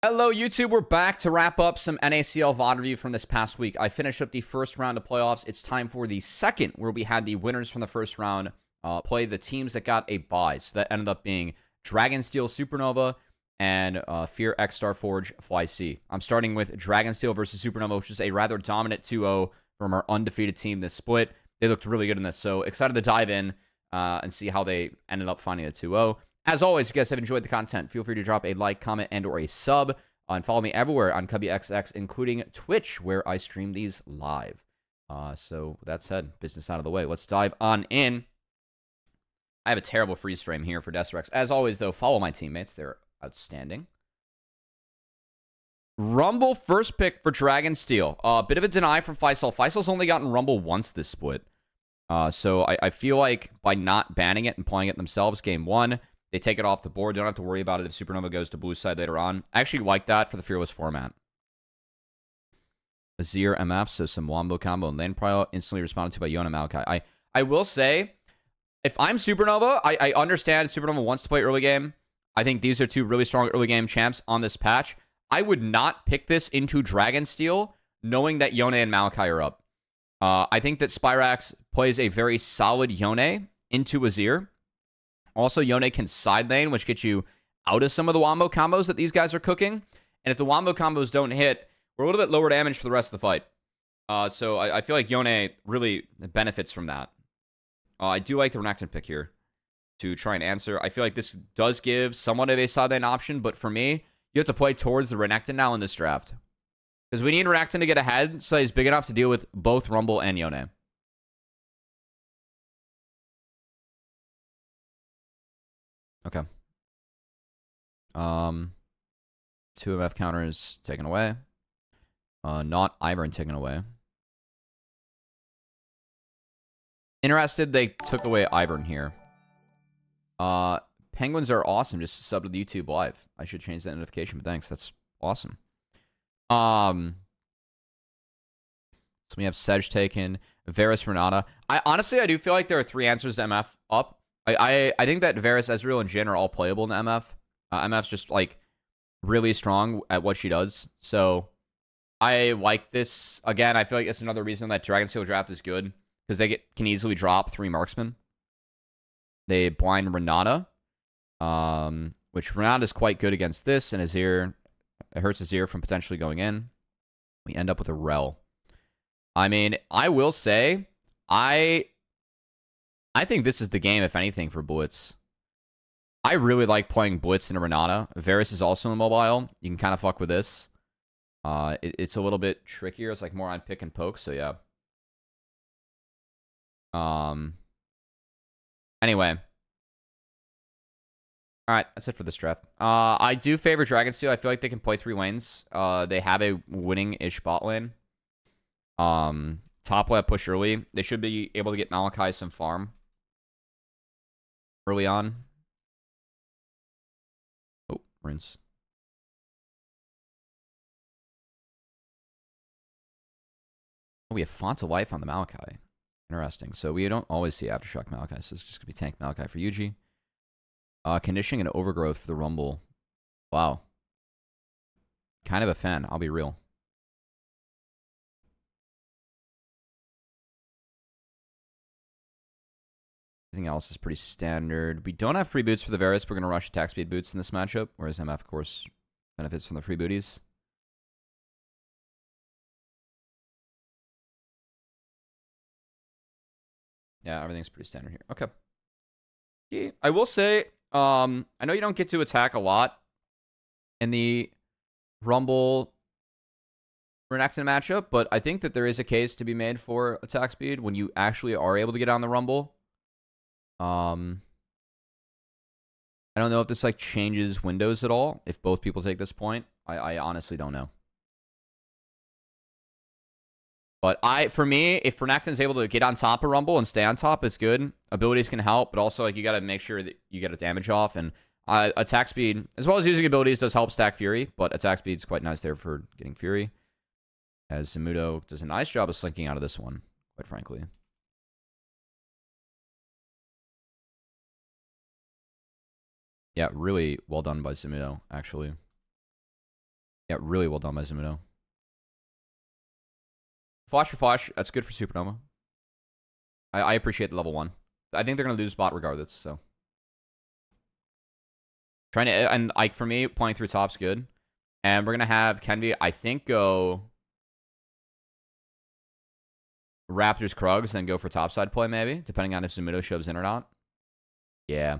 Hello, YouTube. We're back to wrap up some NACL VoD review from this past week. I finished up the first round of playoffs. It's time for the second, where we had the winners from the first round play the teams that got a bye. So that ended up being Dragonsteel Supernova and Fear X Star Forge Fly C. I'm starting with Dragonsteel versus Supernova, which is a rather dominant 2-0 from our undefeated team this split. They looked really good in this, so excited to dive in and see how they ended up finding the 2-0. As always, if you guys have enjoyed the content, feel free to drop a like, comment, and or a sub. And follow me everywhere on Cubby XX, including Twitch, where I stream these live. So with that said, business out of the way. Let's dive on in. I have a terrible freeze frame here for Desrex. As always, though, follow my teammates. They're outstanding. Rumble first pick for Dragonsteel. A bit of a deny from Faisal. Faisal's only gotten Rumble once this split. So I feel like by not banning it and playing it themselves, game one, they take it off the board. They don't have to worry about it if Supernova goes to blue side later on. I actually like that for the Fearless format. Azir MF, so some Wombo combo and lane prio instantly responded to by Yona Maokai. I will say, if I'm Supernova, I understand Supernova wants to play early game. I think these are two really strong early game champs on this patch. I would not pick this into Dragonsteel, knowing that Yone and Maokai are up. I think that Spyrax plays a very solid Yone into Azir. Also, Yone can side lane, which gets you out of some of the Wombo combos that these guys are cooking. And if the Wombo combos don't hit, we're a little bit lower damage for the rest of the fight. So I feel like Yone really benefits from that. I do like the Renekton pick here to try and answer. I feel like this does give somewhat of a side lane option, but for me, you have to play towards the Renekton now in this draft. Because we need Renekton to get ahead so he's big enough to deal with both Rumble and Yone. Okay. 2 MF counters taken away. Not Ivern taken away. Interested, they took away Ivern here. Penguins are awesome. Just sub to the YouTube live. I should change that notification, but thanks. That's awesome. So we have Sedge taken. Varus, Renata. Honestly, I do feel like there are 3 answers to MF up. I think that Varus, Ezreal, and Jhin are all playable in the MF. MF's just, like, really strong at what she does. So, I like this. Again, I feel like it's another reason that Dragonsteel draft is good. Because they can easily drop 3 marksmen. They blind Renata. Which Renata is quite good against this. And Azir, it hurts Azir from potentially going in. We end up with a Rel. I mean, I will say, I think this is the game, if anything, for Blitz. I really like playing Blitz in Renata. Varus is also immobile. You can kind of fuck with this. It's a little bit trickier. It's like more on pick and poke, so yeah. Anyway. Alright, that's it for this draft. I do favor Dragonsteel. I feel like they can play 3 lanes. They have a winning-ish bot lane. Top left push early. They should be able to get Maokai some farm early on. Oh, rinse. Oh, we have Font of Life on the Maokai. Interesting. So we don't always see Aftershock Maokai, so it's just going to be tank Maokai for Yuji. Conditioning and Overgrowth for the Rumble. Wow. Kind of a fan, I'll be real. Everything else is pretty standard. We don't have free boots for the Varus. We're going to rush attack speed boots in this matchup, whereas MF, of course, benefits from the free booties. Yeah, everything's pretty standard here. Okay. Yeah, I will say, I know you don't get to attack a lot in the Rumble Renekton matchup, but I think that there is a case to be made for attack speed when you actually are able to get on the Rumble. I don't know if this like changes windows at all. If both people take this point, I honestly don't know. But for me, if Renekton is able to get on top of Rumble and stay on top, it's good. Abilities can help, but also like you got to make sure that you get a damage off. And attack speed, as well as using abilities, does help stack Fury. But attack speed is quite nice there for getting Fury. As Zamudo does a nice job of slinking out of this one, quite frankly. Yeah, really well done by Zamudo, actually. Yeah, really well done by Zumudo. Flash for flash. That's good for Supernova. I appreciate the level 1. I think they're going to lose bot regardless, so. Trying to, and like for me, playing through top's good. And we're going to have Kenvi, I think, go Raptors Krugs, then go for topside play maybe, depending on if Zumudo shoves in or not. Yeah.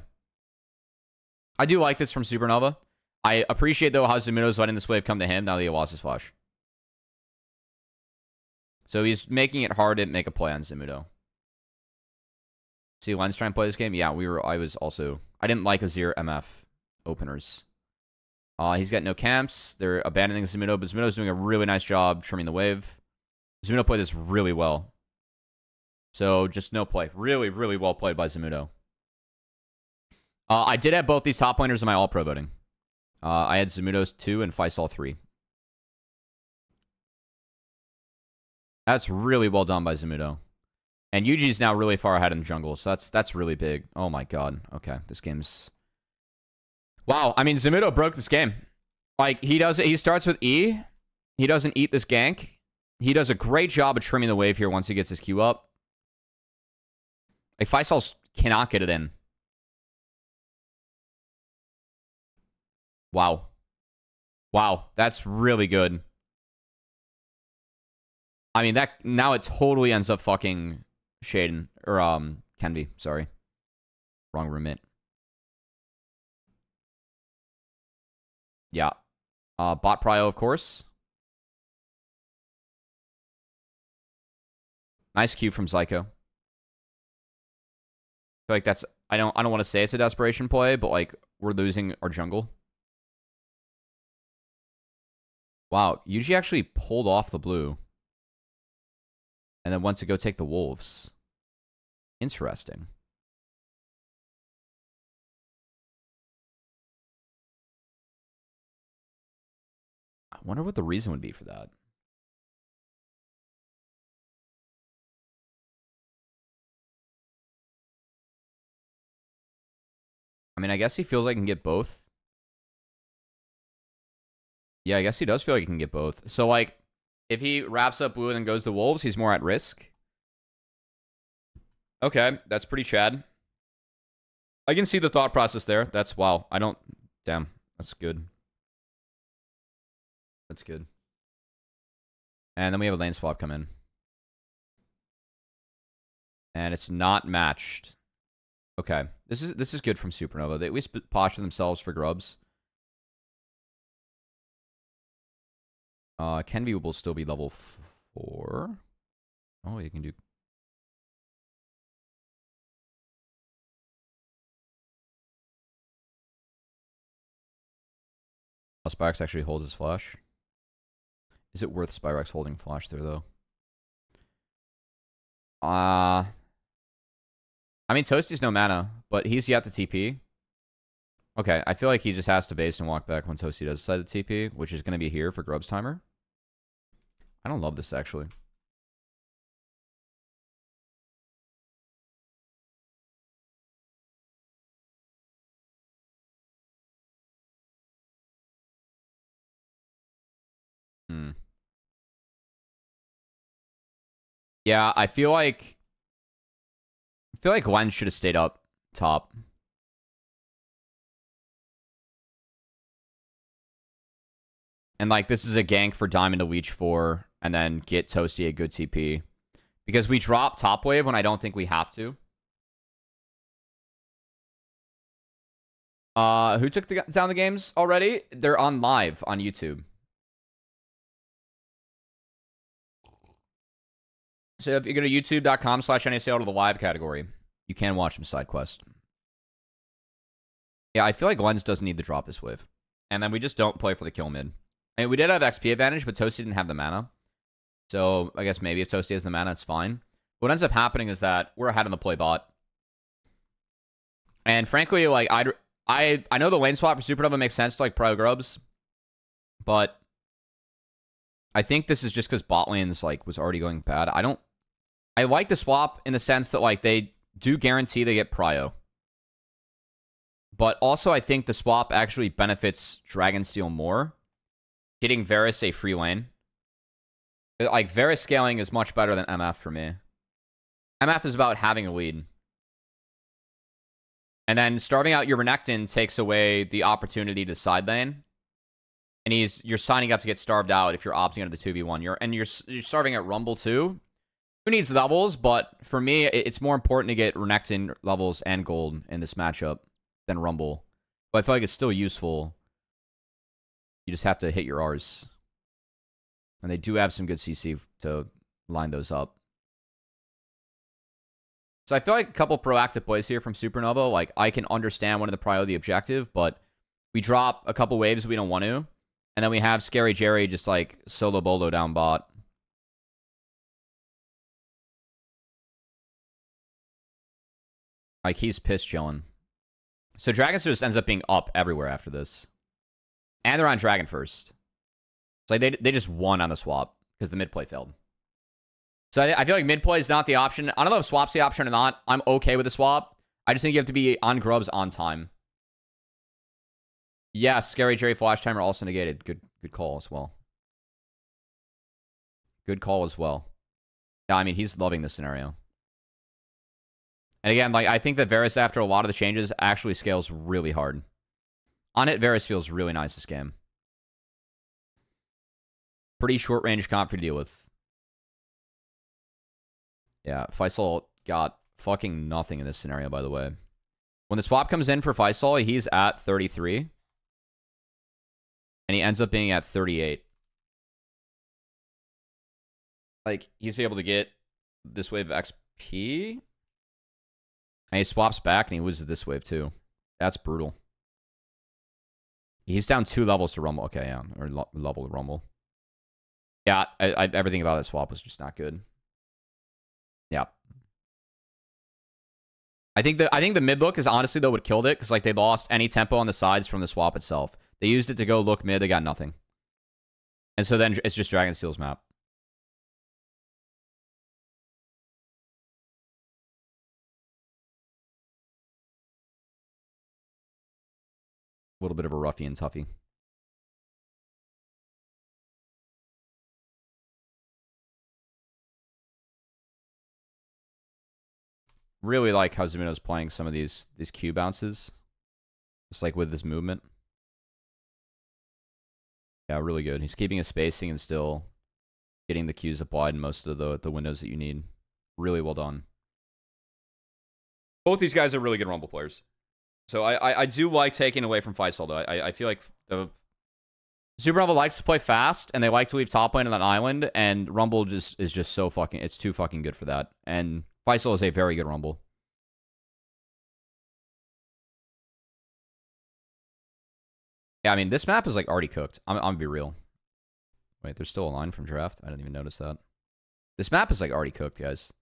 I do like this from Supernova. I appreciate, though, how Zumudo's letting this wave come to him now that he lost his flash. So he's making it hard to make a play on Zumudo. See Lens trying to play this game? Yeah, I didn't like Azir MF openers. He's got no camps. They're abandoning Zumudo, but Zumudo's doing a really nice job trimming the wave. Zumudo played this really well. So just no play. Really, really well played by Zumudo. I did have both these top laners in my all-pro voting. I had Zumudo's 2 and Faisal 3. That's really well done by Zumudo. And Yuji's now really far ahead in the jungle, so that's really big. Oh my god. Okay, this game's... Wow, I mean, Zumudo broke this game. Like, he starts with E. He doesn't eat this gank. He does a great job of trimming the wave here once he gets his Q up. Like, Faisal cannot get it in. Wow. Wow, that's really good. I mean, that now it totally ends up fucking Shaden. Or, Kenvi, sorry. Wrong roommate. Yeah. Bot Prio, of course. Nice Q from Zyko. I feel like that's... I don't want to say it's a desperation play, but, like, we're losing our jungle. Wow, Yuji actually pulled off the blue. And then went to go take the wolves. Interesting. I wonder what the reason would be for that. I mean, I guess he feels like he can get both. Yeah, I guess he does feel like he can get both. So, like, if he wraps up blue and then goes to wolves, he's more at risk. Okay, that's pretty Chad. I can see the thought process there. That's, wow. Damn, that's good. That's good. And then we have a lane swap come in. And it's not matched. Okay, this is good from Supernova. They at least posture themselves for grubs. Kenvi will still be level 4. Oh, you can do... Spyrex actually holds his flash. Is it worth Spyrex holding flash there, though? I mean, Toasty's no mana, but he's yet to TP. Okay, I feel like he just has to base and walk back when Toasty does decide to TP, which is going to be here for Grub's timer. I don't love this, actually. Yeah, I feel like Gwen should have stayed up top. And, like, this is a gank for Diamond to leech for, and then get Toasty a good TP. Because we drop top wave when I don't think we have to. Who took down the games already? They're on live on YouTube. So if you go to youtube.com/NACL to the live category, you can watch some side quest. Yeah, I feel like Lens doesn't need to drop this wave. And then we just don't play for the kill mid. I mean, we did have XP advantage, but Toasty didn't have the mana. So I guess maybe if Toasty has the mana, it's fine. What ends up happening is that we're ahead on the play bot. And frankly, like, I know the lane swap for Supernova makes sense to, like, pro grubs. But I think this is just because bot lanes, like, was already going bad. I like the swap in the sense that, like, they do guarantee they get prio. But also, I think the swap actually benefits Dragonsteel more. getting Varus a free lane. Like, Varus scaling is much better than MF for me. MF is about having a lead. And then starving out your Renekton takes away the opportunity to side lane. And you're signing up to get starved out if you're opting out of the 2v1. You're starving at Rumble too. Who needs levels? But for me, it's more important to get Renekton levels and gold in this matchup than Rumble. But I feel like it's still useful. You just have to hit your R's. And they do have some good CC to line those up. So I feel like a couple proactive plays here from Supernova. Like, I can understand one of the priority objective, but we drop a couple waves we don't want to. And then we have Scary Jerry just, like, solo bolo down bot. Like, he's piss chilling. So Dragon's just ends up being up everywhere after this. And they're on Dragon first. So like, they just won on the swap because the mid play failed. So I feel like mid play is not the option. I don't know if swap's the option or not. I'm okay with the swap. I just think you have to be on grubs on time. Yeah, Scary Jerry flash timer also negated. Good call as well. Good call as well. Yeah, I mean, he's loving this scenario. And again, like, I think that Varus, after a lot of the changes, actually scales really hard. On it, Varus feels really nice this game. Pretty short range comp for you to deal with. Yeah, Faisal got fucking nothing in this scenario, by the way. When the swap comes in for Faisal, he's at 33. And he ends up being at 38. Like, he's able to get this wave of XP. And he swaps back and he loses this wave too. That's brutal. He's down 2 levels to Rumble. Okay, yeah. Or level to Rumble. Yeah, everything about that swap was just not good. Yeah. I think the mid look is honestly, though, what killed it. Because, like, they lost any tempo on the sides from the swap itself. They used it to go look mid. They got nothing. And so then it's just Dragonsteel's map. A little bit of a roughy and toughy. Really like how Zumuno's playing some of these Q bounces. Just like with this movement. Yeah, really good. He's keeping his spacing and still getting the Qs applied in most of the windows that you need. Really well done. Both these guys are really good Rumble players. So I do like taking away from Faisal, though. I feel like the Supernova likes to play fast, and they like to leave top lane on an island, and Rumble is just so fucking... It's too fucking good for that. And Faisal is a very good Rumble. Yeah, I mean, this map is, like, already cooked. I'm gonna be real. Wait, there's still a line from draft? I didn't even notice that. This map is, like, already cooked, guys.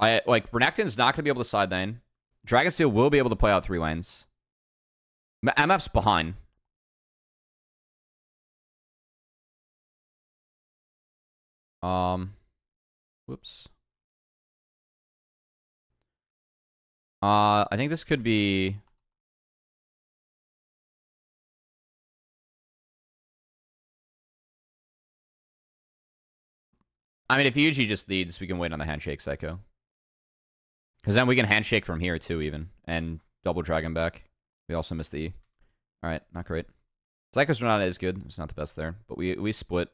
Like, Renekton's not going to be able to side lane. Dragonsteel will be able to play out 3 lanes. MF's behind. Whoops. I think this could be... I mean, if Yuji just leads, we can wait on the handshake, Psycho. Because then we can handshake from here, too, even. And double Dragon back. We also missed the E. Alright, not great. Psycho's not as good. It's not the best there. But we split.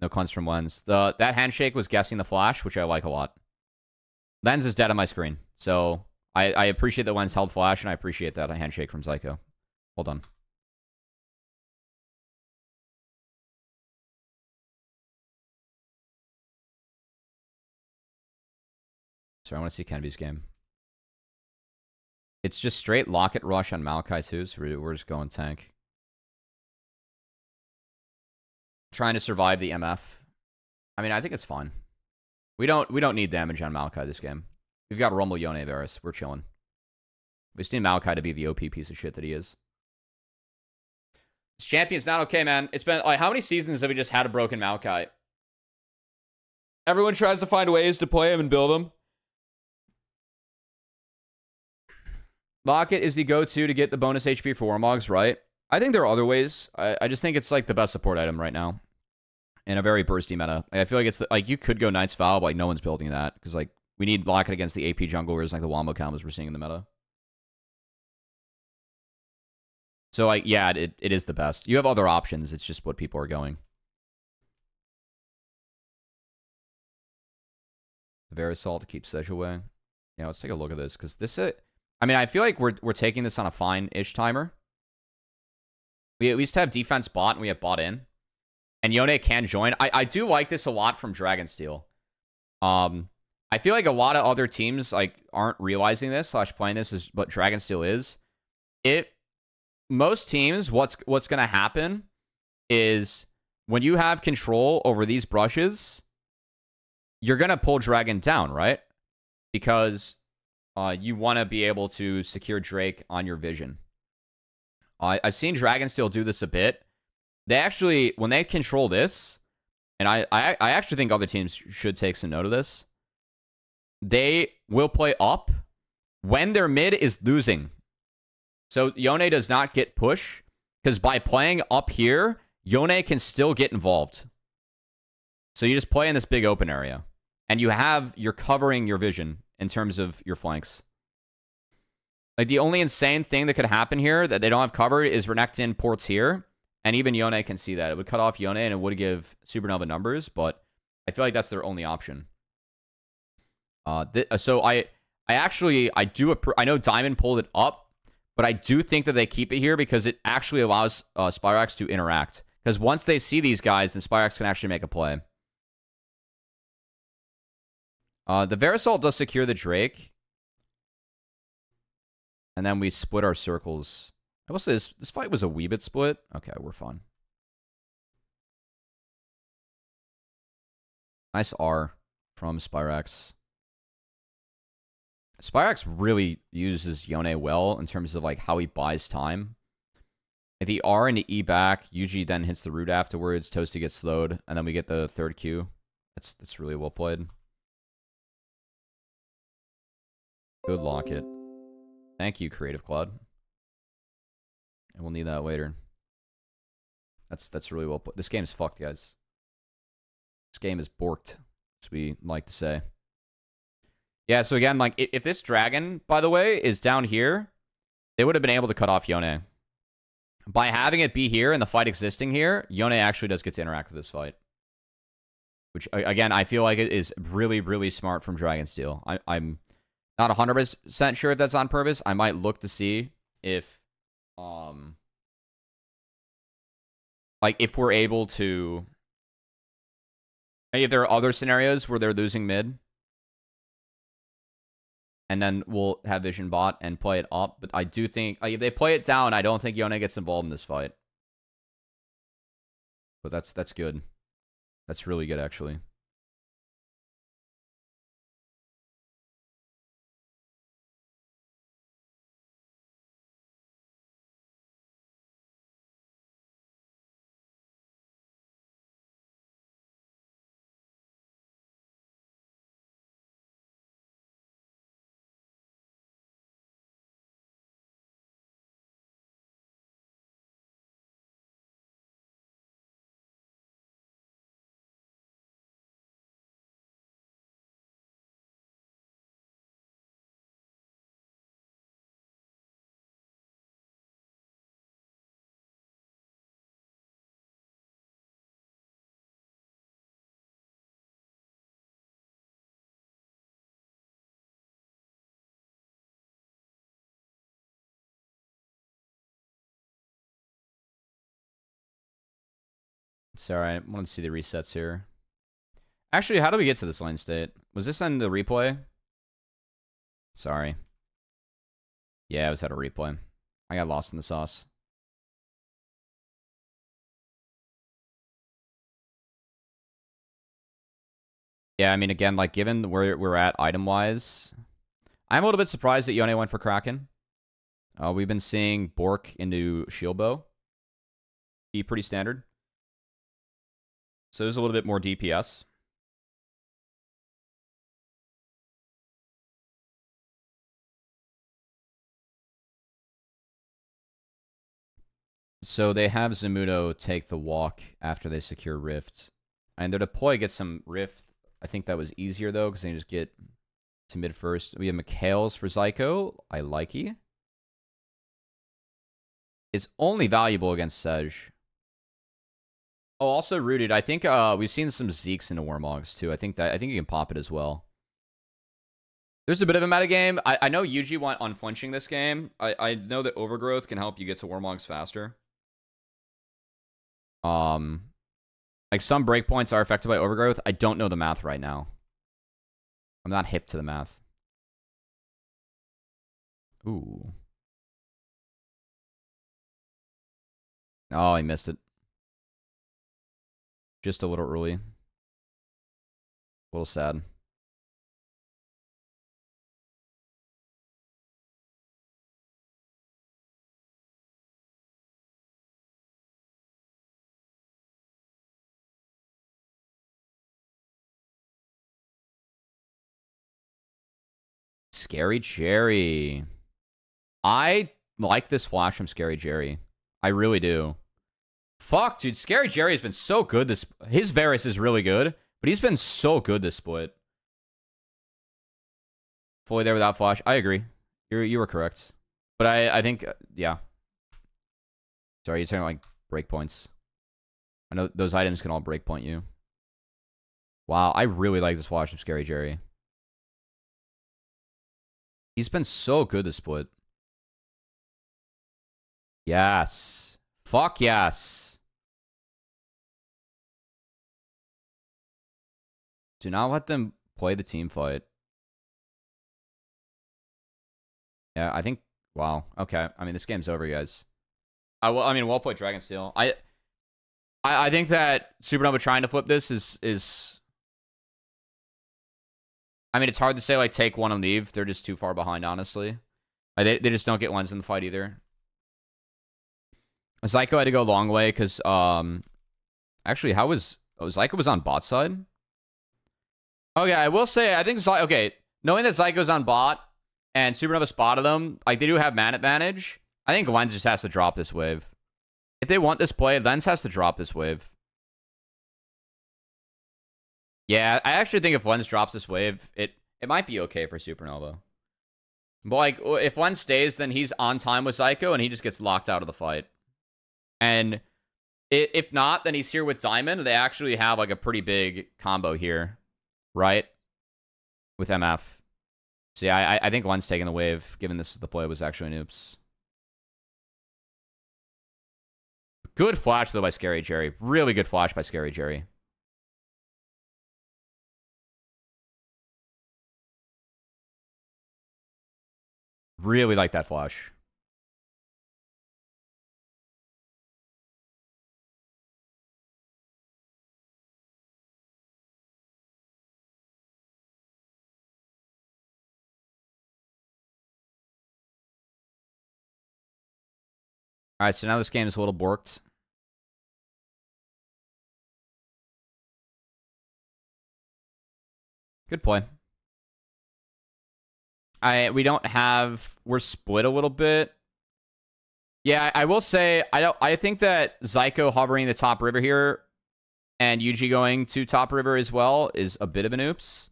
No cleanse from Lens. That handshake was guessing the flash, which I like a lot. Lens is dead on my screen. So I appreciate that Lens held flash, and I appreciate that handshake from Psycho. Hold on. Sorry, I want to see Kenby's game. It's just straight Locket Rush on Maokai too, so we're just going tank. Trying to survive the MF. I mean, I think it's fine. We don't need damage on Maokai this game. We've got Rumble Yone Varus. We're chilling. We just need Maokai to be the OP piece of shit that he is. This champion's not okay, man. It's been, like, how many seasons have we just had a broken Maokai? Everyone tries to find ways to play him and build him. Locket is the go-to to get the bonus HP for Warmogs, right? I think there are other ways. I just think it's like the best support item right now in a very bursty meta. Like, I feel like it's like you could go Knight's Vow, but like no one's building that because like we need Locket against the AP junglers, like the Wombo combos we're seeing in the meta. So like yeah, it is the best. You have other options. It's just what people are going. The Verisalt to keep Sedge away. Yeah, let's take a look at this because this. I mean, I feel like we're taking this on a fine-ish timer. We at least have defense bot and we have bot in. And Yone can join. I do like this a lot from DragonSteel. I feel like a lot of other teams like aren't realizing this / playing this is what DragonSteel is. Most teams, what's going to happen is when you have control over these brushes, you're going to pull Dragon down, right? Because you want to be able to secure Drake on your vision. I've seen DragonSteel do this a bit. They actually, when they control this, and I actually think other teams should take some note of this, they will play up when their mid is losing. So Yone does not get push, because by playing up here, Yone can still get involved. So you just play in this big open area. And you're covering your vision in terms of your flanks. Like, the only insane thing that could happen here that they don't have covered is Renekton ports here. And even Yone can see that. It would cut off Yone and it would give Supernova numbers, but I feel like that's their only option. So I know Diamond pulled it up, but I do think that they keep it here because it actually allows Spyrax to interact. Because once they see these guys, then Spyrax can actually make a play. The Verisalt does secure the Drake. And then we split our circles. I will say this fight was a wee bit split. Okay, we're fine. Nice R from Spyrax. Spyrax really uses Yone well in terms of like how he buys time. The R and the E back usually then hits the root afterwards. Toasty gets slowed, and then we get the third Q. That's really well played. Good Locket. Thank you, Creative Cloud. And we'll need that later. That's really well put. This game's fucked, guys. This game is borked, as we like to say. Yeah, so again, like, if this dragon, by the way, is down here, they would have been able to cut off Yone. By having it be here and the fight existing here, Yone actually does get to interact with this fight. Which, again, I feel like it is really, really smart from DragonSteel. I'm not 100% sure if that's on purpose. I might look to see if, like, if we're able to... Maybe if there are other scenarios where they're losing mid. And then we'll have Vision bot and play it up. But I do think, like, if they play it down, I don't think Yone gets involved in this fight. But that's good. That's really good, actually. Sorry, I wanted to see the resets here. Actually, how do we get to this lane state? Was this in the replay? Sorry. Yeah, it was at a replay. I got lost in the sauce. Yeah, I mean, again, like, given where we're at item-wise, I'm a little bit surprised that Yone went for Kraken. We've been seeing Bork into Shield Bow. Be pretty standard. So there's a little bit more DPS. So they have Zamudo take the walk after they secure Rift. And their deploy gets some Rift. I think that was easier, though, because they just get to mid first. We have McHale's for Zyko. I like it. It's only valuable against Sej. Oh, also Rooted. I think we've seen some Zeeks into Warmogs, too. I think you can pop it as well. There's a bit of a metagame. I know Yuji went unflinching this game. I know that Overgrowth can help you get to Warmogs faster. Like some breakpoints are affected by Overgrowth. I don't know the math right now. I'm not hip to the math. Ooh. Oh, I missed it. Just a little early. A little sad. Scary Jerry. I like this flash from Scary Jerry. I really do. Fuck, dude. Scary Jerry has been so good. His Varus is really good, but he's been so good this split. Fully there without flash. I agree. You were correct. But I think, yeah. Sorry, you're talking like breakpoints. I know those items can all breakpoint you. Wow, I really like this flash from Scary Jerry. He's been so good this split. Yes. Fuck yes. Do not let them play the team fight. Yeah, I think... Wow. Okay. I mean, this game's over, guys. I mean, well played, DSTL. I think that Supernova trying to flip this is... I mean, it's hard to say, like, take one and leave. They're just too far behind, honestly. They just don't get ones in the fight, either. Zyko had to go a long way, because, actually, how was... Oh, Zyko was on bot side? Okay, I will say, I think... Okay, knowing that Zyko's on bot, and Supernova spotted them, like, they do have man advantage. I think Lens just has to drop this wave. If they want this play, Lens has to drop this wave. Yeah, I actually think if Lens drops this wave, it might be okay for Supernova. But, like, if Lens stays, then he's on time with Zyko, and he just gets locked out of the fight. And if not, then he's here with Diamond. They actually have, like, a pretty big combo here, right? With MF. So, yeah, I think Lens taking the wave, given this the play, was actually an oops. Good flash, though, by Scary Jerry. Really good flash by Scary Jerry. Really like that flash. All right, so now this game is a little borked. Good play. We don't have... We're split a little bit. Yeah, I will say, I think that Zyko hovering the top river here and Yuji going to top river as well is a bit of an oops.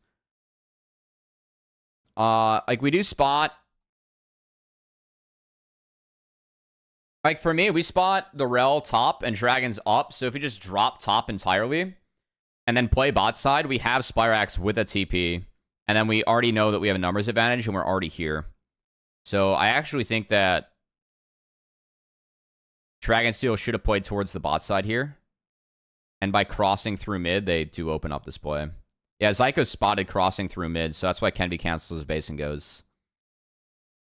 Like, we do spot... Like, for me, we spot the Rel top and Dragons up. So if we just drop top entirely and then play bot side, we have Spirax with a TP. And then we already know that we have a numbers advantage and we're already here. So I actually think that DSTL should have played towards the bot side here. And by crossing through mid, they do open up this play. Yeah, Zyko's spotted crossing through mid, so that's why Kenby cancels his base and goes.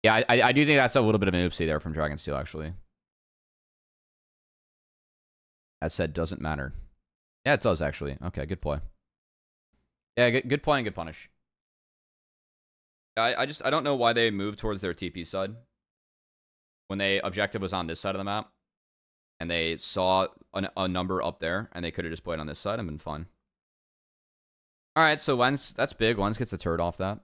Yeah, I do think that's a little bit of an oopsie there from DSTL, actually. That said, doesn't matter. Yeah, it does, actually. Okay, good play. Yeah, good play and good punish. I don't know why they moved towards their TP side. When they objective was on this side of the map. And they saw a number up there. And they could have just played on this side and been fine. Alright, so Lens, that's big. Lens gets the turret off that.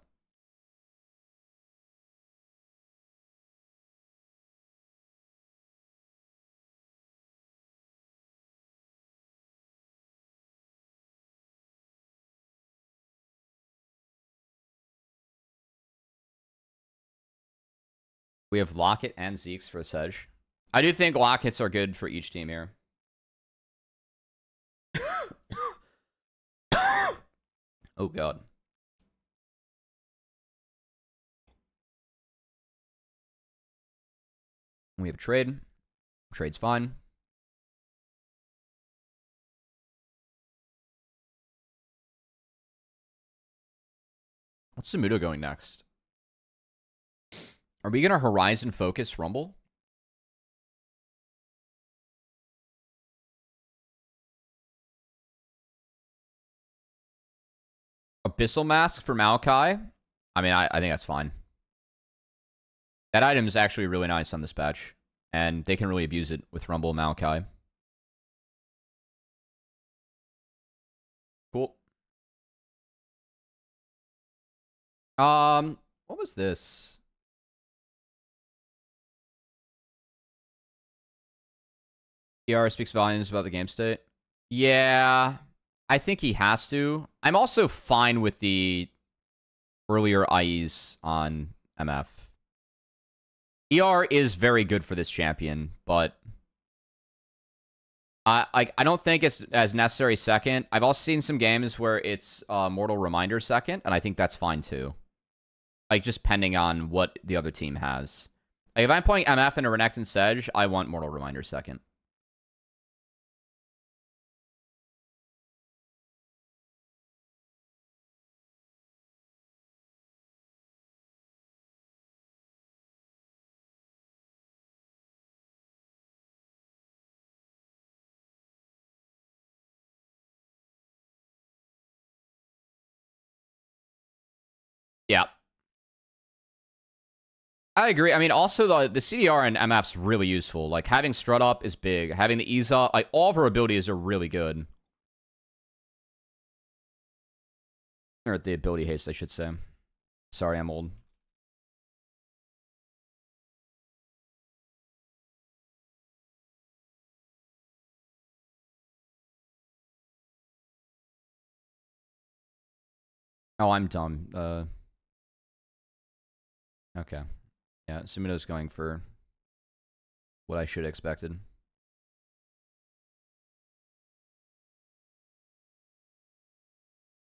We have Lockett and Zeke's for Sedge. I do think Lockets are good for each team here. Oh, God. We have a trade. Trade's fine. What's Samuto going next? Are we going to Horizon focus Rumble? Abyssal Mask for Maokai? I mean, I think that's fine. That item is actually really nice on this patch. And they can really abuse it with Rumble and Maokai. Cool. What was this? ER speaks volumes about the game state. Yeah, I think he has to. I'm also fine with the earlier IEs on MF. ER is very good for this champion, but I don't think it's as necessary second. I've also seen some games where it's Mortal Reminder second, and I think that's fine too. Like, just pending on what the other team has. Like, if I'm playing MF into Renekton Sedge, I want Mortal Reminder second. Yeah. I agree. I mean, also the CDR and MF's really useful. Like, having Strut Up is big. Having the ease up, like, all of her abilities are really good. Or the ability haste, I should say. Sorry, I'm old. Oh, I'm dumb. Okay. Yeah, Sumito's going for what I should have expected.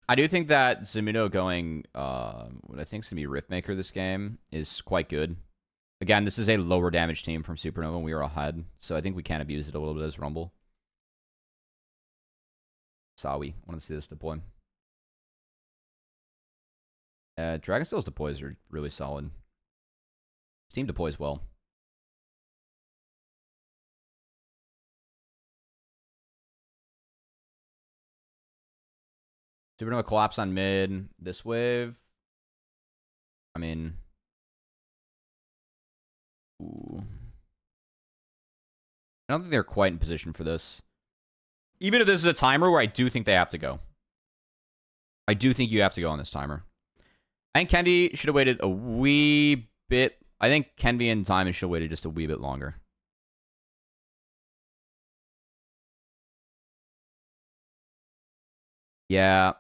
I do think that Zamino going, what I think is going to be Riftmaker this game is quite good. Again, this is a lower damage team from Supernova, and we are ahead, so I think we can abuse it a little bit as Rumble. Sawi, I want to see this deploy. Dragonsteel's deploys are really solid. This team deploys well. Supernova collapse on mid. This wave. I mean... Ooh. I don't think they're quite in position for this. Even if this is a timer where I do think they have to go. I do think you have to go on this timer. I think Kenvi should have waited a wee bit. I think Kenvi and Diamond should have waited just a wee bit longer. Yeah.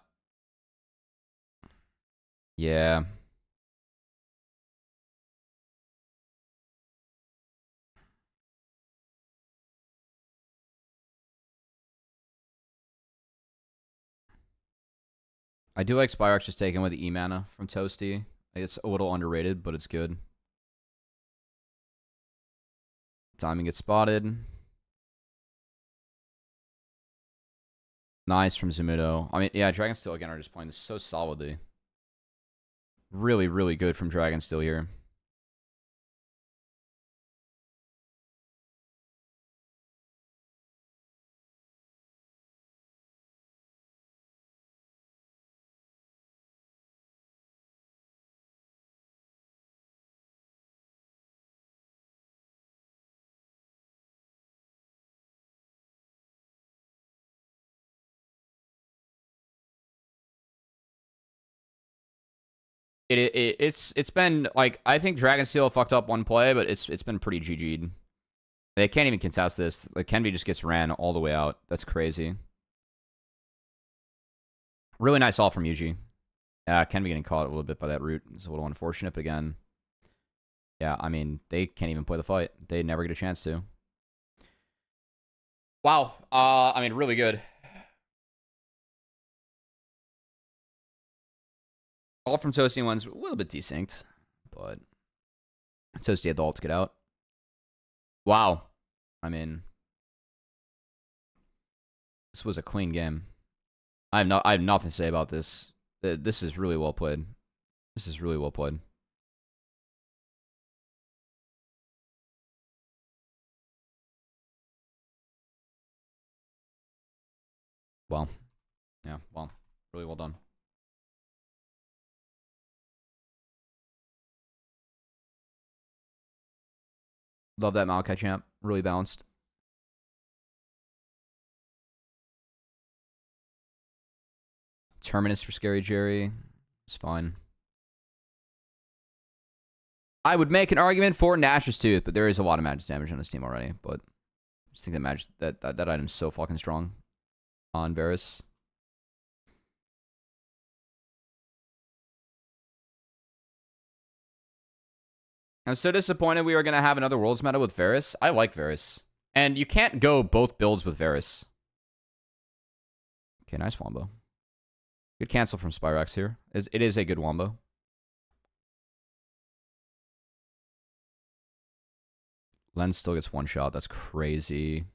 Yeah. I do like Spyrox just taking with the E-mana from Toasty. It's a little underrated, but it's good. Diamond gets spotted. Nice from Zumuto. I mean, yeah, Dragonsteel again are just playing this so solidly. Really, really good from Dragonsteel here. It's been like, I think Dragonsteel fucked up one play, but it's been pretty GG'd. They can't even contest this. Like, Kenvi just gets ran all the way out. That's crazy. Really nice all from Yuji. Kenvi getting caught a little bit by that root. It's a little unfortunate, but again, Yeah, I mean, they can't even play the fight. They never get a chance to. Wow. I mean, really good. All from Toasty one's a little bit desynced, but Toasty had the ult to get out. Wow. I mean, this was a clean game. I have nothing to say about this. This is really well played. This is really well played. Well, yeah, well, really well done. Love that Maokai champ. Really balanced. Terminus for Scary Jerry. It's fine. I would make an argument for Nash's Tooth, but there is a lot of magic damage on this team already. But I just think that item's so fucking strong on Varus. I'm so disappointed we are going to have another Worlds meta with Varus. I like Varus. And you can't go both builds with Varus. Okay, nice wombo. Good cancel from Spyrax here. It is a good wombo. Lens still gets one shot. That's crazy.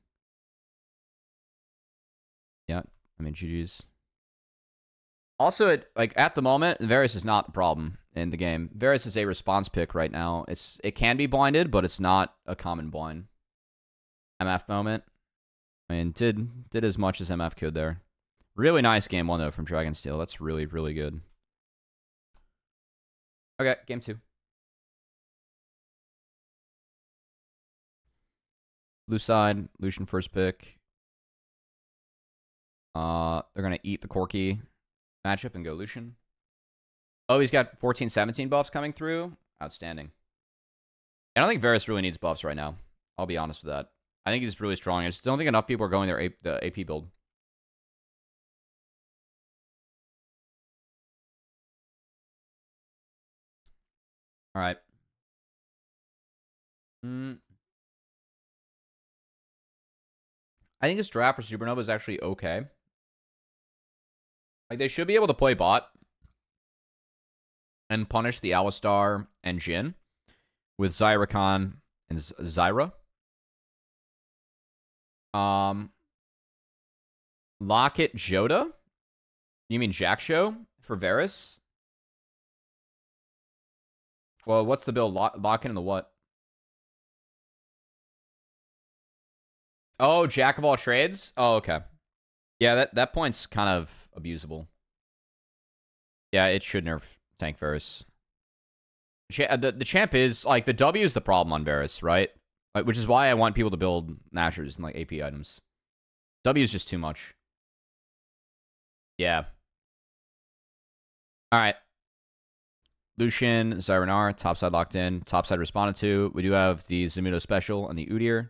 Yeah, I mean, GG's. Also, at the moment, Varus is not the problem in the game. Varus is a response pick right now. It can be blinded, but it's not a common blind. MF moment. I mean, did as much as MF could there. Really nice game one, though, from Dragonsteel. That's really, really good. Okay, game 2. Blue side, Lucian first pick. They're going to eat the Corki matchup and go Lucian. Oh, he's got 14-17 buffs coming through. Outstanding. I don't think Varus really needs buffs right now. I'll be honest with that. I think he's really strong. I just don't think enough people are going the AP build. All right. I think this draft for Supernova is actually okay. Like, they should be able to play bot and punish the Alistar and Jhin with Zyrakan and Zyra. Locket Joda? You mean Jack Show for Varus? Well, what's the build? Lock in the what? Oh, Jack of all trades? Oh, okay. Yeah, that point's kind of abusable. Yeah, it should nerf tank Varus. The champ is, like, the W is the problem on Varus, right? Like, which is why I want people to build Nashers and, like, AP items. W is just too much. Yeah. Alright. Lucian, Zyranar, topside locked in. Topside responded to. We do have the Zamudo special and the Udyr.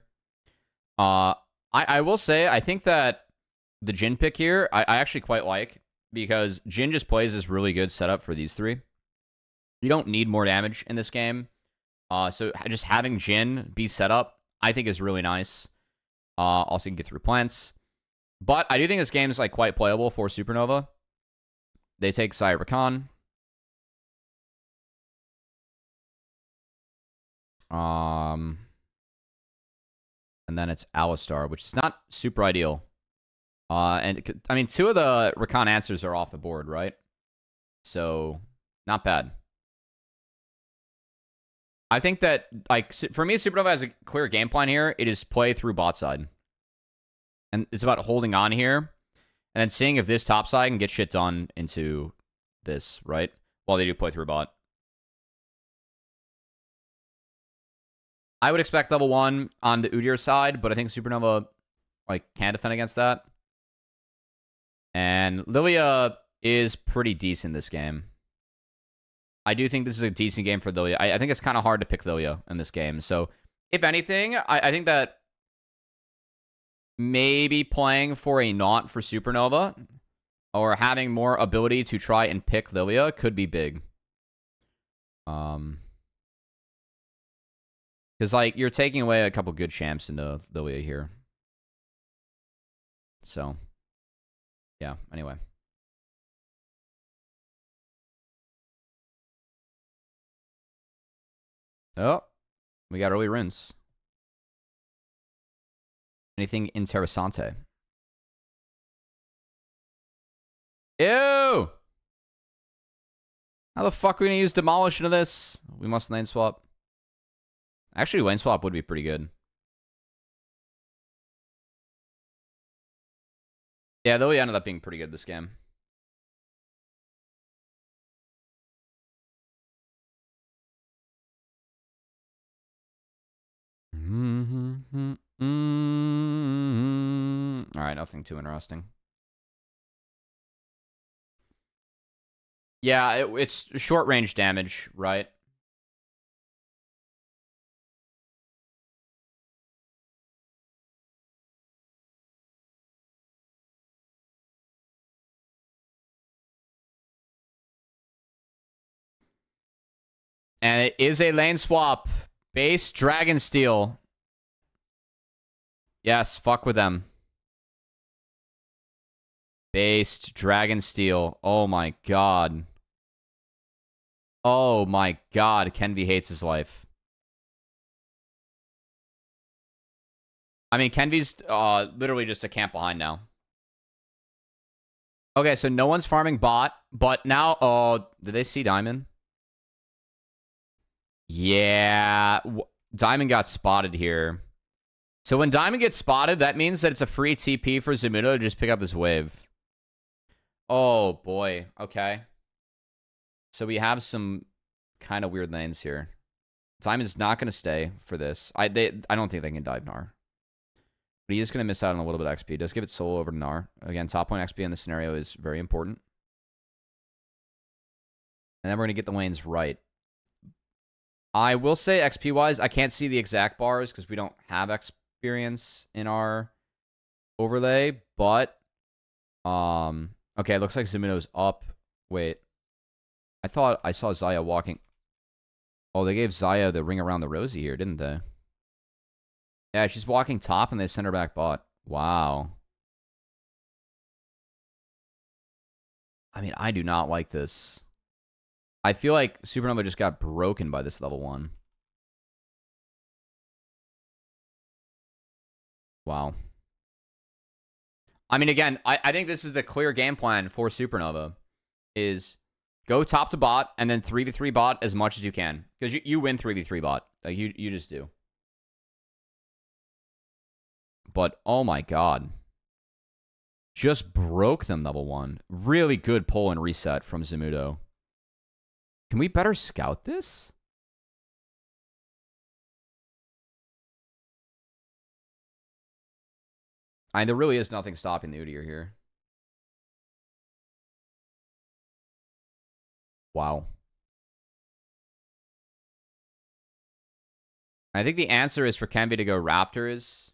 I will say, I think that the Jhin pick here, I actually quite like, because Jhin just plays this really good setup for these three. You don't need more damage in this game. So just having Jhin be set up, I think is really nice. Also, you can get through plants. But I do think this game is, like, quite playable for Supernova. They take Zyrakan. And then it's Alistar, which is not super ideal. And I mean, 2 of the Rakan answers are off the board, right? So, not bad. I think that, like, for me, Supernova has a clear game plan here. It is play through bot side. And it's about holding on here. And then seeing if this top side can get shit done into this, right? While they do play through bot. I would expect level 1 on the Udyr side, but I think Supernova, like, can defend against that. And Lilia is pretty decent this game. I do think this is a decent game for Lilia. I think it's kind of hard to pick Lilia in this game. So, if anything, I think that maybe playing for a Naught for Supernova or having more ability to try and pick Lilia could be big. Because, like, you're taking away a couple good champs into Lilia here. So, yeah, anyway. Oh, we got early runes. Anything interessante? Ew! How the fuck are we gonna use Demolish into this? We must lane swap. Actually, lane swap would be pretty good. Yeah, though he ended up being pretty good this game. Alright, nothing too interesting. Yeah, it's short range damage, right? And it is a lane swap. Base Dragon Steel. Yes, fuck with them. Based Dragon Steel. Oh my god. Oh my god. Kenvi hates his life. I mean, Kenvi's literally just a camp behind now. Okay, so no one's farming bot, but now, did they see Diamond? Yeah, Diamond got spotted here. So when Diamond gets spotted, that means that it's a free TP for Zamudo to just pick up this wave. Oh, boy. Okay. So we have some kind of weird lanes here. Diamond's not going to stay for this. I don't think they can dive Gnar. But he is going to miss out on a little bit of XP. Does give it solo over to Gnar. Again, top point XP in this scenario is very important. And then we're going to get the lanes right. I will say XP-wise, I can't see the exact bars because we don't have experience in our overlay. But, okay, it looks like Zamudo's up. Wait. I thought I saw Zaya walking. Oh, they gave Zaya the ring around the rosy here, didn't they? Yeah, she's walking top and they sent her back bot. Wow. I mean, I do not like this. I feel like Supernova just got broken by this level 1. Wow. I mean, again, I think this is the clear game plan for Supernova. Is go top to bot and then 3v3 bot as much as you can. Because you win 3v3 bot. Like, you just do. But, oh my god. Just broke them level 1. Really good pull and reset from Zamudo. Can we better scout this? I mean, there really is nothing stopping the Udyr here. Wow. I think the answer is for Kenvi to go Raptors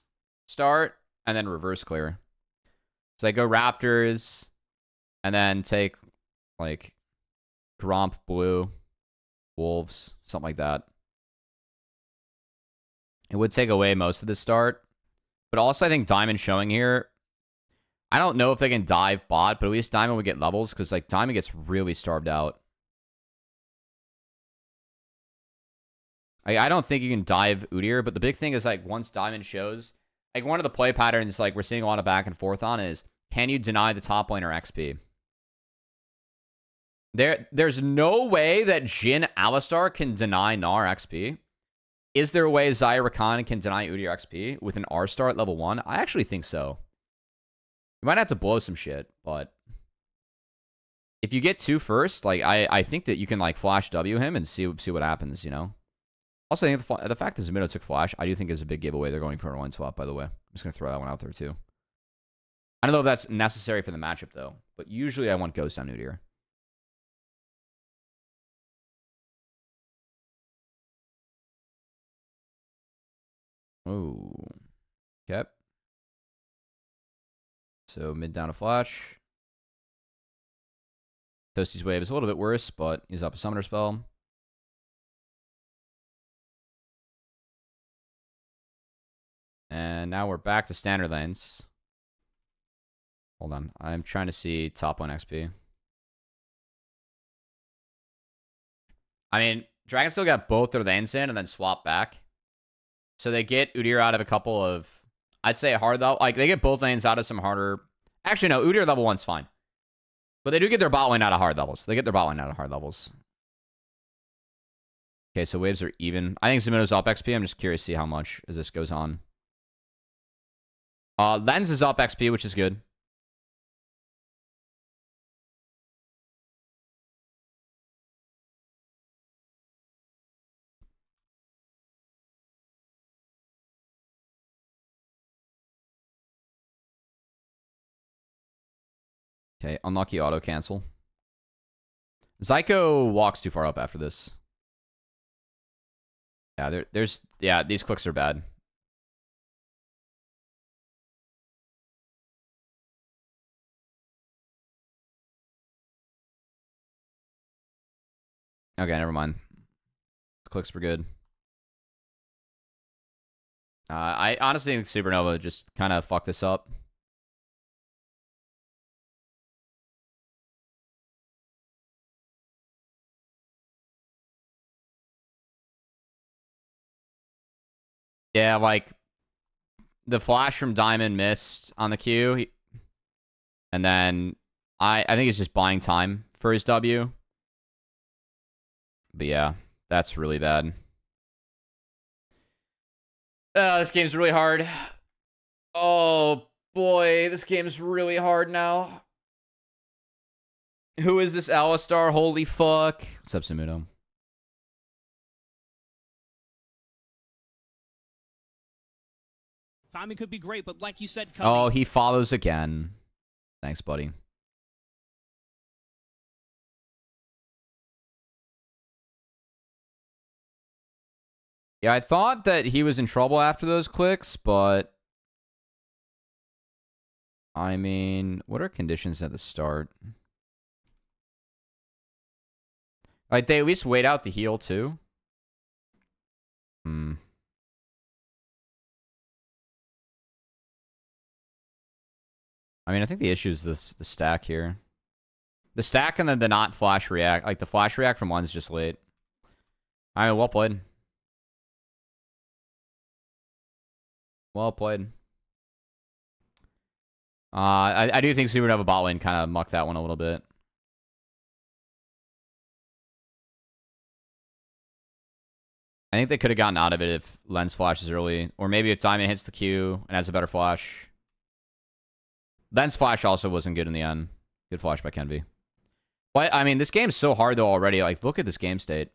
start and then reverse clear. So they go Raptors and then take, like, Gromp blue, Wolves, something like that. It would take away most of the start. But also, I think Diamond showing here. I don't know if they can dive bot, but at least Diamond would get levels because, like, Diamond gets really starved out. I don't think you can dive Udyr, but the big thing is, like, once Diamond shows, like, one of the play patterns, like, we're seeing a lot of back and forth on is, can you deny the top laner XP? There's no way that Jhin Alistar can deny Gnar XP. Is there a way Zaya Rakan can deny Udyr XP with an R star at level 1? I actually think so. You might have to blow some shit, but if you get 2 first, like, I think that you can, like, flash W him and see what happens, you know? Also, I think the fact that Zamudo took flash, I do think is a big giveaway. They're going for a line swap, by the way. I'm just going to throw that one out there, too. I don't know if that's necessary for the matchup, though. But usually I want Ghost on Udyr. Oh. Okay. So mid down to flash. Toasty's wave is a little bit worse, but he's up a summoner spell. And now we're back to standard lanes. Hold on. I'm trying to see top 1 XP. I mean, Dragon still got both their lanes in and then swap back. So they get Udyr out of a couple of, I'd say hard though. Like, they get both lanes out of some harder. Actually, no, Udyr level 1's fine. But they do get their bot lane out of hard levels. They get their bot lane out of hard levels. Okay, so waves are even. I think Zimido's up XP. I'm just curious to see how much as this goes on. Lens is up XP, which is good. Okay, unlucky auto cancel. Zyko walks too far up after this. Yeah, yeah, these clicks are bad. Okay, never mind. The clicks were good. I honestly think Supernova just kind of fucked this up. Yeah, like the flash from Diamond missed on the Q. And then I think he's just buying time for his W. But yeah, that's really bad. This game's really hard. Oh boy, this game's really hard now. Who is this Alistar? Holy fuck. What's up, Samuto? Timing could be great, but like you said, Cubby. Oh, he follows again. Thanks, buddy. Yeah, I thought that he was in trouble after those clicks, but I mean, what are conditions at the start? Like, they at least wait out the heal, too? Hmm. I mean, I think the issue is the stack here. The stack and then the not flash react. Like, the flash react from one's just late. I mean, well played. Well played. I do think Supernova bot lane kind of mucked that one a little bit. I think they could have gotten out of it if Lens flashes early. Or maybe if Diamond hits the Q and has a better flash. Lens flash also wasn't good in the end. Good flash by Kenvi. But, I mean, this game's so hard, though, already. Like, look at this game state.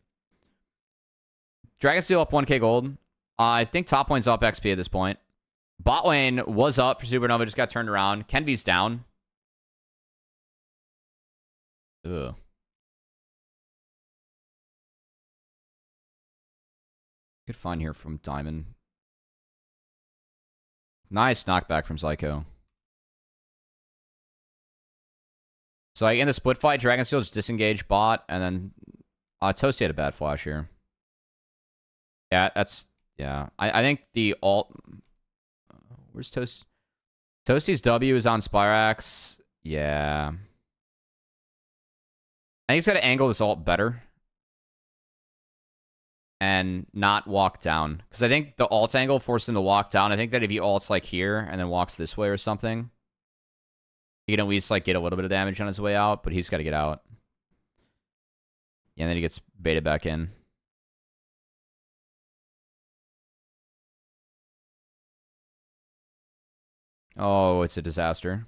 Dragonsteel up 1k gold. I think top lane's up XP at this point. Bot lane was up for Supernova, just got turned around. Kenvi's down. Ugh. Good find here from Diamond. Nice knockback from Zyko. So, like, in the split fight, Dragonsteel just disengaged bot, and then Toasty had a bad flash here. Yeah, that's... Yeah. I think the ult... Where's Toast? Toasty's W is on Spyrax. Yeah. I think he's got to angle this ult better. And not walk down. Because I think the ult angle forced him to walk down. I think that if he ults, like, here, and then walks this way or something... He can at least, like, get a little bit of damage on his way out, but he's got to get out. Yeah, and then he gets baited back in. Oh, it's a disaster.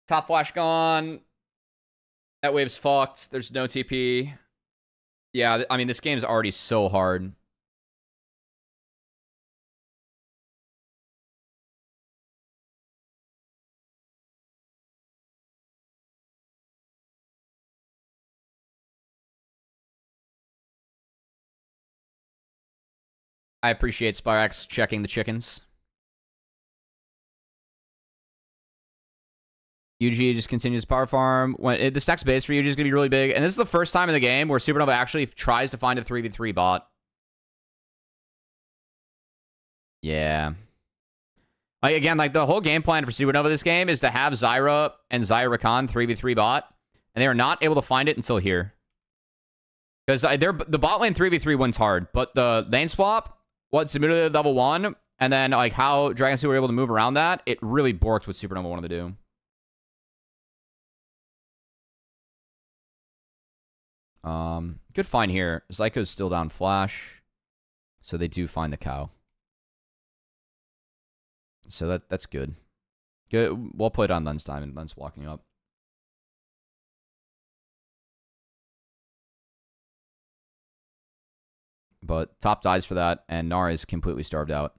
Top flash gone. That wave's fucked. There's no TP. Yeah, I mean, this game's already so hard. I appreciate Spyrax checking the chickens. UG just continues power farm. When the stack's base for UG is going to be really big. And this is the first time in the game where Supernova actually tries to find a 3v3 bot. Yeah. Like, again, like, the whole game plan for Supernova this game is to have Zyra and Zyra Khan 3v3 bot, and they are not able to find it until here. Because the bot lane 3v3 wins hard, but the lane swap, what Zamuna did level 1, and then, like, how Dragon Steel were able to move around that, it really borked what Supernova wanted to do. Good find here. Zyko's still down flash, so they do find the cow. So that's good. Good. Well played on Len's time, and Len's walking up. But top dies for that, and Nara is completely starved out.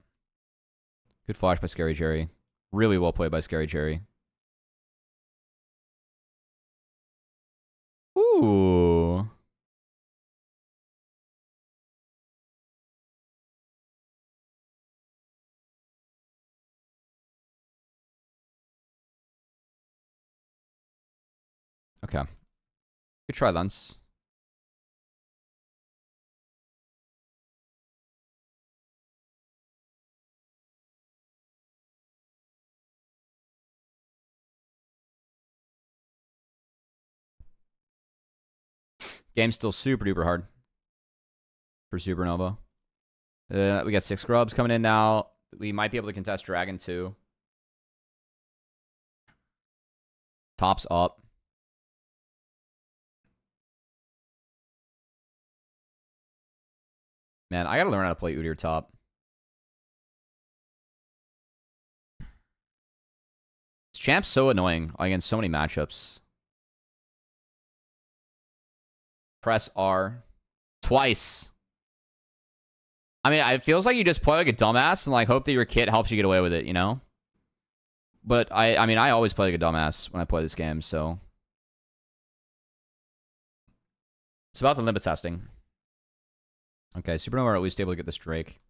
Good flash by Scary Jerry. Really well played by Scary Jerry. Ooh. Okay. Good try, Lens. Game's still super duper hard for Supernova. We got 6 scrubs coming in now. We might be able to contest Dragon too. Top's up. Man, I gotta learn how to play Udyr top. This champ's so annoying against so many matchups. Press R. Twice. I mean, it feels like you just play like a dumbass and like hope that your kit helps you get away with it, you know? But I mean, I always play like a dumbass when I play this game, so. It's about the limit testing. Okay, Supernova are at least able to get this Drake.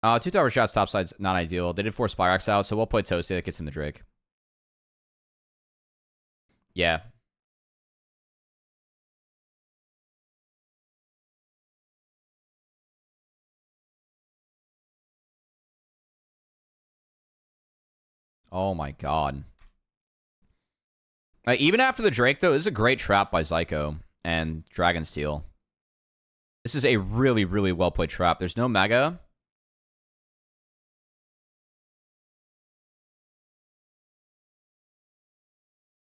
2 tower shots topside's not ideal. They did force Spyrax out, so we'll play Toasty that gets him the Drake. Yeah. Oh my god. Even after the Drake, though, this is a great trap by Zyko and Dragon Steel. This is a really, really well-played trap. There's no Mega.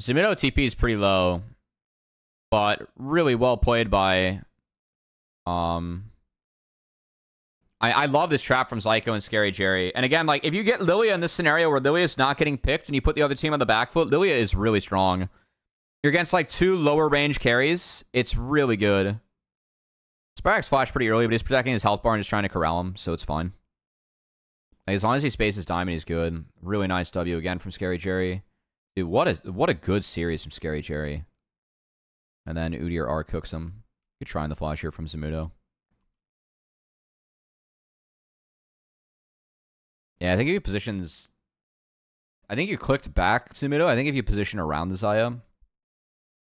Zamino TP is pretty low, but really well played by... I love this trap from Zyko and Scary Jerry. And again, like, if you get Lilia in this scenario where Lilia's not getting picked and you put the other team on the back foot, Lilia is really strong. You're against, like, 2 lower range carries. It's really good. Spyrax flashed pretty early, but he's protecting his health bar and just trying to corral him, so it's fine. Like, as long as he spaces Diamond, he's good. Really nice W again from Scary Jerry. Dude, what a good series from Scary Jerry. And then Udyr R cooks him. Good try on the flash here from Zamudo. Yeah, I think if you positions... I think you clicked back to Zamudo. I think if you position around the Zaya,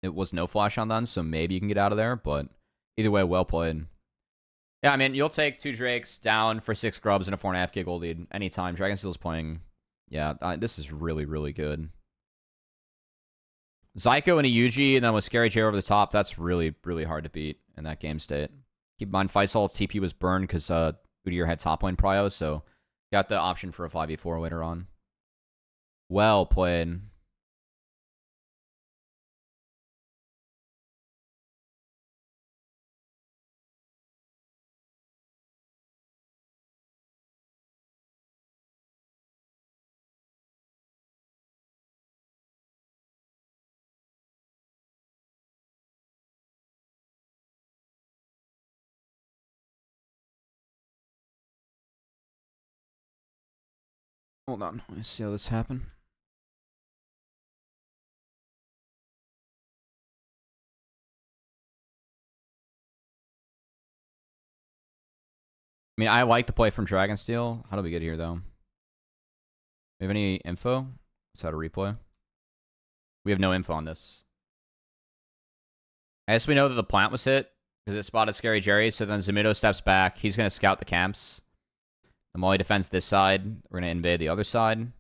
it was no flash on them, so maybe you can get out of there, but either way, well played. Yeah, I mean, you'll take 2 Drakes down for 6 grubs and a 4.5k gold lead anytime. Dragon Steel's playing... Yeah, this is really, really good. Zyko and a Yuji, and then with Scary Jerry over the top, that's really, really hard to beat in that game state. Keep in mind, Faisal's TP was burned because Udyr had top lane prio, so got the option for a 5v4 later on. Well played. Hold on, let me see how this happened. I mean, I like the play from Dragonsteel. How do we get here, though? We have any info? Let's how to replay. We have no info on this. I guess we know that the plant was hit because it spotted Scary Jerry, so then Zamido steps back. He's going to scout the camps. The Molly defends this side. We're going to invade the other side.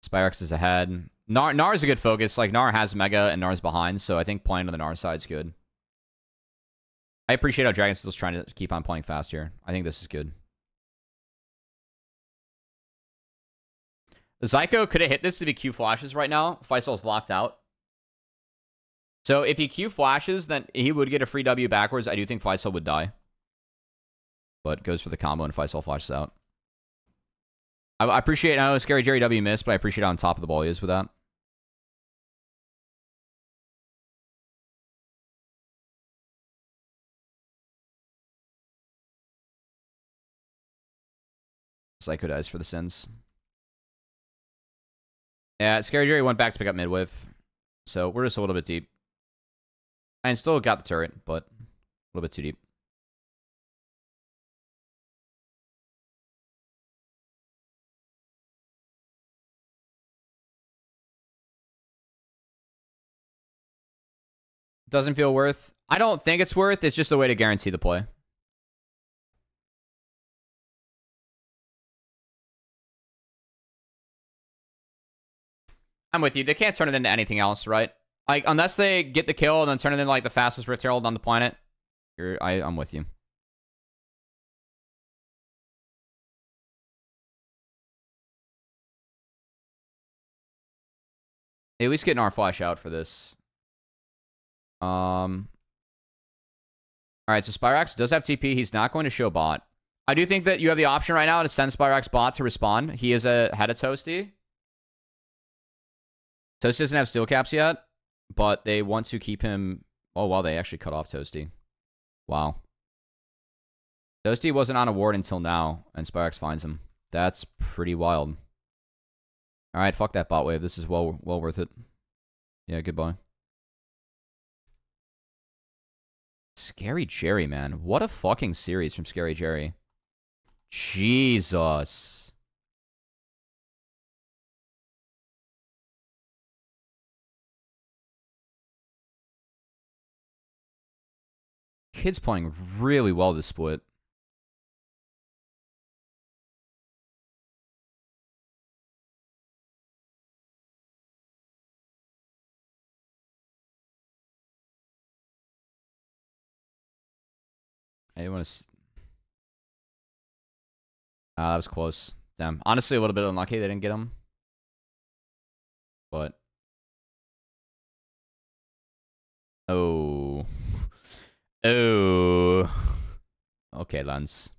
Spyrex is ahead. Nar is a good focus. Like, Nar has Mega and Nar's behind, so I think playing on the Nar side is good. I appreciate how Dragonsteel's trying to keep on playing fast here. I think this is good. Zyko could have hit this if he Q flashes right now. Faisal's locked out. So if he Q flashes, then he would get a free W backwards. I do think Faisal would die. But goes for the combo and Faisal flashes out. I appreciate, I know Scary Jerry W missed, but I appreciate how on top of the ball he is with that. Psycho dies for the sins. Yeah, Scary Jerry went back to pick up midwave. So we're just a little bit deep. And still got the turret, but a little bit too deep. Doesn't feel worth. I don't think it's worth. It's just a way to guarantee the play. I'm with you. They can't turn it into anything else, right? Like, unless they get the kill and then turn it into, like, the fastest Rift Herald on the planet. I'm with you. At least getting our flash out for this. Alright, so Spyrax does have TP. He's not going to show bot. I do think that you have the option right now to send Spyrax bot to respond. He is ahead of Toasty. Toasty doesn't have steel caps yet, but they want to keep him... Oh, wow, they actually cut off Toasty. Wow. Toasty wasn't on a ward until now, and Spyrax finds him. That's pretty wild. Alright, fuck that bot wave. This is well worth it. Yeah, goodbye. Scary Jerry, man. What a fucking series from Scary Jerry. Jesus. Kid's playing really well this split. I want to... that was close. Damn. Honestly, a little bit unlucky they didn't get him. But... Oh. Oh. Okay, Lens.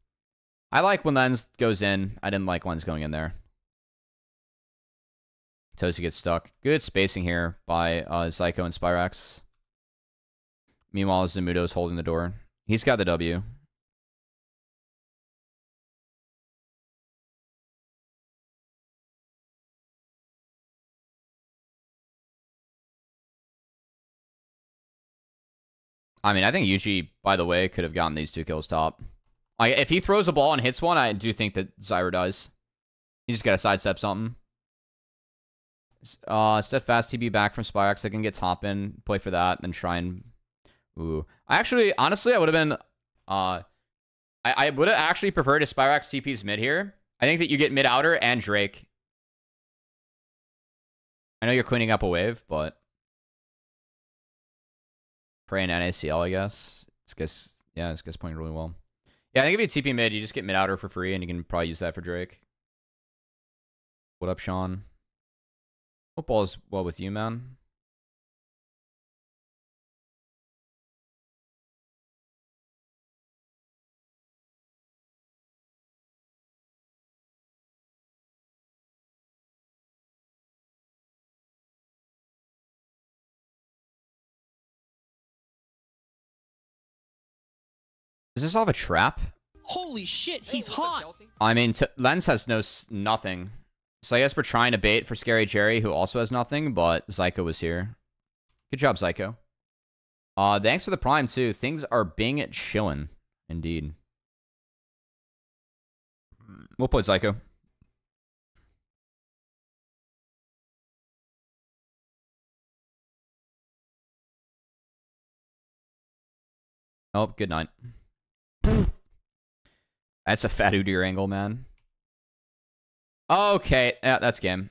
I like when Lens goes in. I didn't like Lens going in there. Toasty gets stuck. Good spacing here by Zyko and Spyrax. Meanwhile, Zamudo's holding the door. He's got the W. I mean, I think Yuji, by the way, could have gotten these 2 kills top. If he throws a ball and hits one, I do think that Zyra dies. You just gotta sidestep something. Steadfast TB back from Spyrax. I can get top in, play for that, and try and... Ooh. Honestly, I would have been... I would have actually preferred if Spyrax TP's mid here. I think that you get mid outer and Drake. I know you're cleaning up a wave, but... Pray in NACL, I guess. This guy's playing really well. Yeah, I think if you TP mid, you just get mid outer for free, and you can probably use that for Drake. What up, Sean? Hope all is well with you, man. Does this solve a trap? Holy shit, he's hot. I mean, Lens has nothing. So I guess we're trying to bait for Scary Jerry, who also has nothing, but Zyko was here. Good job, Zyko. Thanks for the prime, too. Things are being chillin'. Indeed. We'll play Zyko. Oh, good night. That's a fat Udyr angle, man. Okay, yeah, that's game.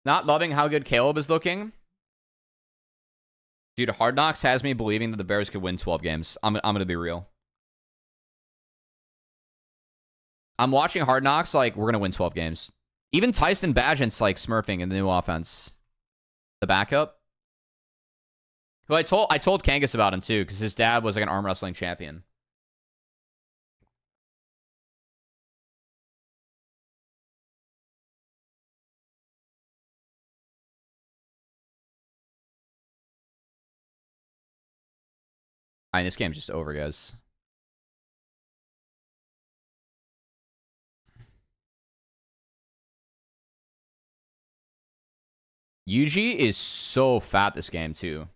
Not loving how good Caleb is looking. Dude, Hard Knocks has me believing that the Bears could win 12 games. I'm going to be real. I'm watching Hard Knocks like we're going to win 12 games. Even Tyson Bagent's like smurfing in the new offense. The backup. Who I told Kangas about him too, because his dad was like an arm wrestling champion. Alright, this game's just over, guys. Yuji is so fat this game, too.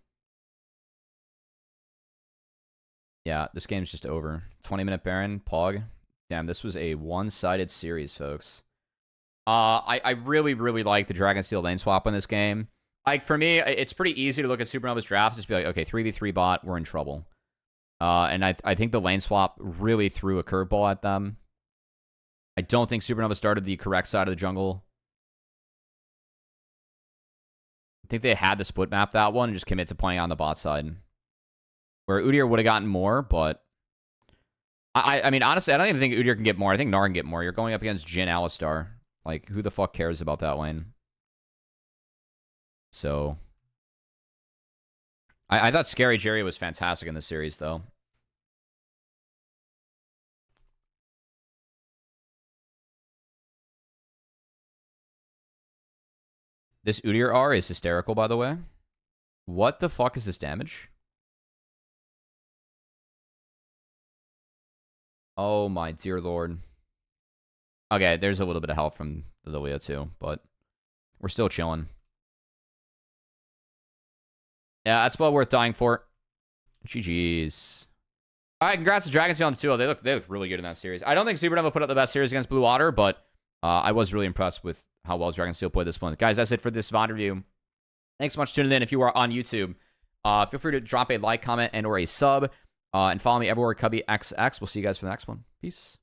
Yeah, this game's just over. 20-minute Baron, Pog. Damn, this was a one-sided series, folks. I really, really like the Dragonsteel lane swap in this game. Like, for me, it's pretty easy to look at Supernova's draft and just be like, okay, 3v3 bot, we're in trouble. And I think the lane swap really threw a curveball at them. I don't think Supernova started the correct side of the jungle. I think they had to split map that one and just commit to playing on the bot side. Where Udyr would have gotten more, but... I mean, honestly, I don't even think Udyr can get more. I think Gnar can get more. You're going up against Jhin Alistar. Like, who the fuck cares about that lane? So... I thought Scary Jerry was fantastic in this series, though. This Udyr R is hysterical, by the way. What the fuck is this damage? Oh my dear lord. Okay, there's a little bit of health from the Lilia too, but we're still chilling. Yeah, that's well worth dying for. GG's. All right, congrats to Dragonsteel on the 2-0. They look really good in that series. I don't think Supernova put up the best series against Blue Water, but I was really impressed with how well Dragonsteel played this one. Guys, that's it for this VoD review. Thanks so much for tuning in. If you are on YouTube, feel free to drop a like, comment, and or a sub. And follow me everywhere, Cubby XX. We'll see you guys for the next one. Peace.